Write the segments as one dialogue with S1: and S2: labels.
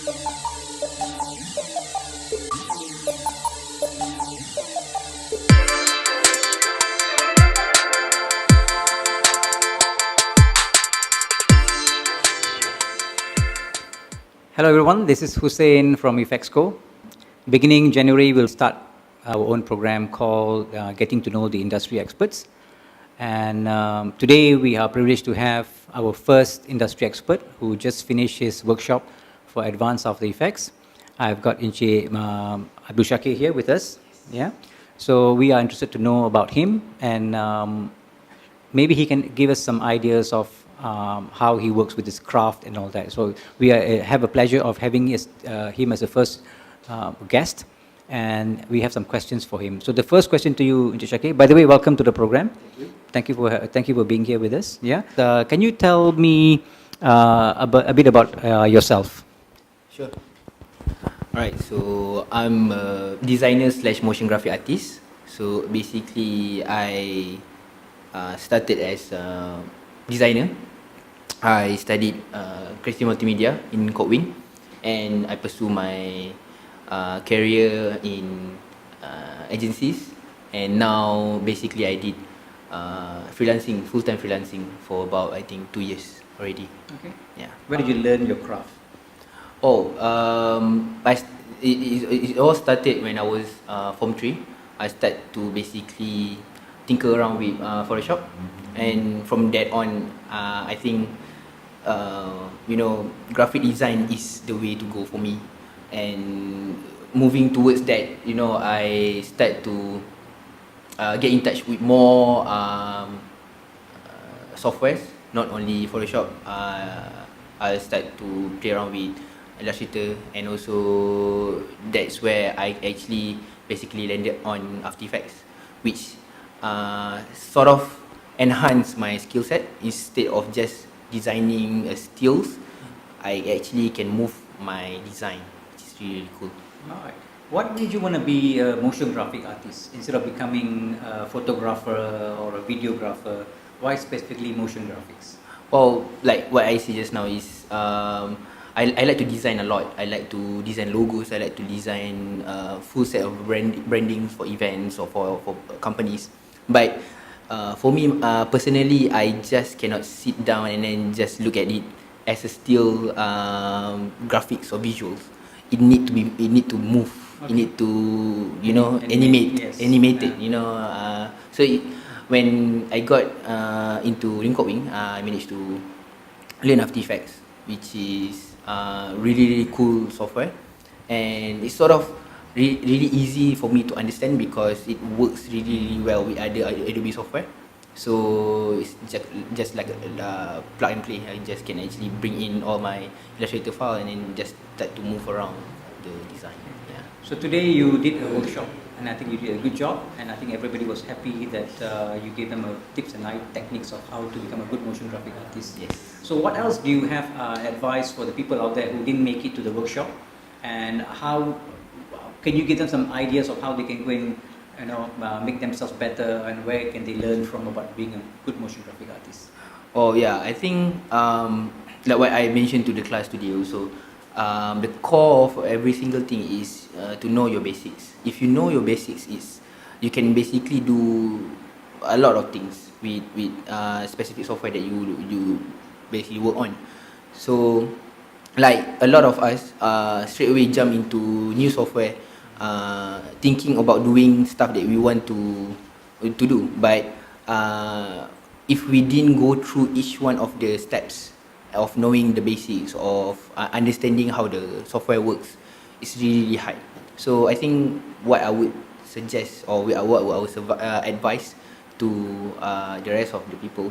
S1: Hello everyone, this is Hussein from EFXCO. Beginning January, we'll start our own program called Getting to Know the Industry Experts. And today we are privileged to have our first industry expert who just finished his workshop for Advanced After Effects. I've got Encik Abdul Shakir here with us. Yeah. So we are interested to know about him, and maybe he can give us some ideas of how he works with his craft and all that. So we have a pleasure of having him as the first guest, and we have some questions for him. So the first question to you, Encik Shakir. By the way, welcome to the program. Thank you for being here with us. Yeah. Can you tell me a bit about yourself?
S2: Sure. Alright. So I'm a designer / motion graphic artist. So basically, I started as a designer. I studied creative multimedia in Codewing, and I pursue my career in agencies. And now basically I did freelancing, full-time freelancing for about, I think, 2 years already.
S1: Okay.
S2: Yeah.
S1: Where did you learn your craft?
S2: It all started when I was Form 3. I started to basically tinker around with Photoshop, and from that on, I think graphic design is the way to go for me. And moving towards that, I start to get in touch with more softwares, not only Photoshop. I start to play around with Illustrator, and also that's where I actually basically landed on After Effects, which sort of enhance my skill set. Instead of just designing stills, I actually can move my design, which is really cool.
S1: Alright. What made you want to be a motion graphic artist instead of becoming a photographer or a videographer? Why specifically motion graphics?
S2: Well, like what I said just now is, I like to design a lot. I like to design logos. I like to design full set of branding for events or for companies. But for me personally, I just cannot sit down and then just look at it as a still graphics or visuals. It need to move. Okay. It need to animated. Yeah. So when I got into Codewing, I managed to learn After Effects, which is really cool software, and it's sort of really easy for me to understand because it works really well with other Adobe software. So it's just like a plug and play. I just can actually bring in all my Illustrator file and then just start to move around the design. Yeah.
S1: So today you did a workshop, and I think you did a good job, and I think everybody was happy that you gave them tips and techniques of how to become a good motion graphic artist.
S2: Yes.
S1: So what else do you have advice for the people out there who didn't make it to the workshop, and how can you give them some ideas of how they can go and make themselves better, and where can they learn from about being a good motion graphic artist?
S2: Oh yeah, I think like what I mentioned to the class today also, the core of every single thing is to know your basics. If you know your basics, you can basically do a lot of things with specific software that you basically work on. So like a lot of us straight away jump into new software, thinking about doing stuff that we want to do, but if we didn't go through each one of the steps of knowing the basics of understanding how the software works, it's really hard. So I think what I would suggest, or what I would advise to the rest of the people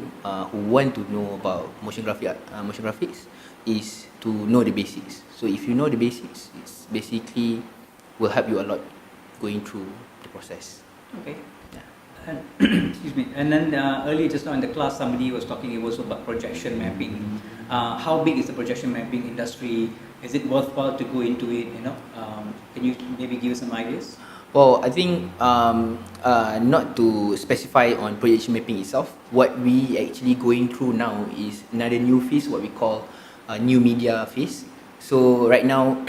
S2: who want to know about motion graphics is to know the basics. So if you know the basics, it's basically will help you a lot going through the process.
S1: Okay. Yeah. Excuse me. And then earlier just now in the class, somebody was talking also about projection mapping. How big is the projection mapping industry? Is it worthwhile to go into it? Can you maybe give us some ideas?
S2: Well, I think not to specify on projection mapping itself, what we actually going through now is another new phase, what we call a new media phase, So right now,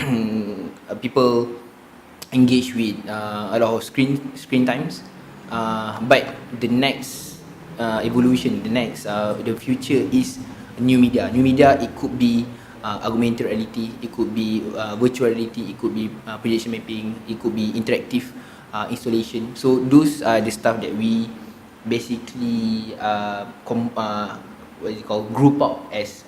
S2: people engage with a lot of screen times, but the next evolution, the future is new media. New media, it could be augmented reality, it could be virtual reality, it could be projection mapping, it could be interactive installation. So those are the stuff that we basically what is it called, group up as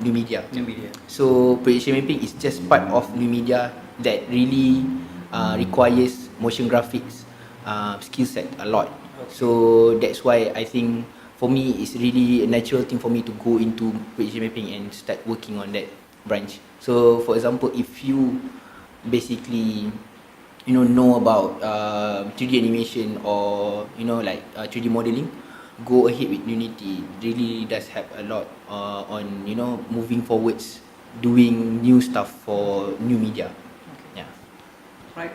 S2: new media.
S1: New media.
S2: So projection mapping is just part of new media that really requires motion graphics skill set a lot. So that's why I think for me it's really a natural thing for me to go into projection mapping and start working on that branch. So for example, if you basically know about 3D animation or like 3D modeling, go ahead with Unity. Really does help a lot on moving forwards, doing new stuff for new media.
S1: Okay.
S2: Yeah.
S1: Right.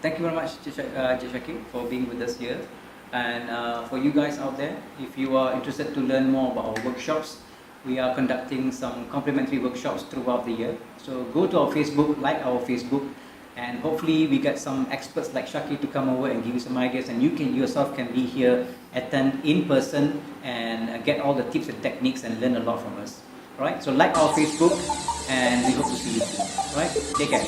S1: Thank you very much, Shakir, for being with us here. And for you guys out there, if you are interested to learn more about our workshops, we are conducting some complimentary workshops throughout the year. So go to our Facebook, like our Facebook, and hopefully we get some experts like Shakir to come over and give you some ideas, and you yourself can be here, attend in person, and get all the tips and techniques and learn a lot from us. Alright, so like our Facebook, and we hope to see you soon. Alright, take care.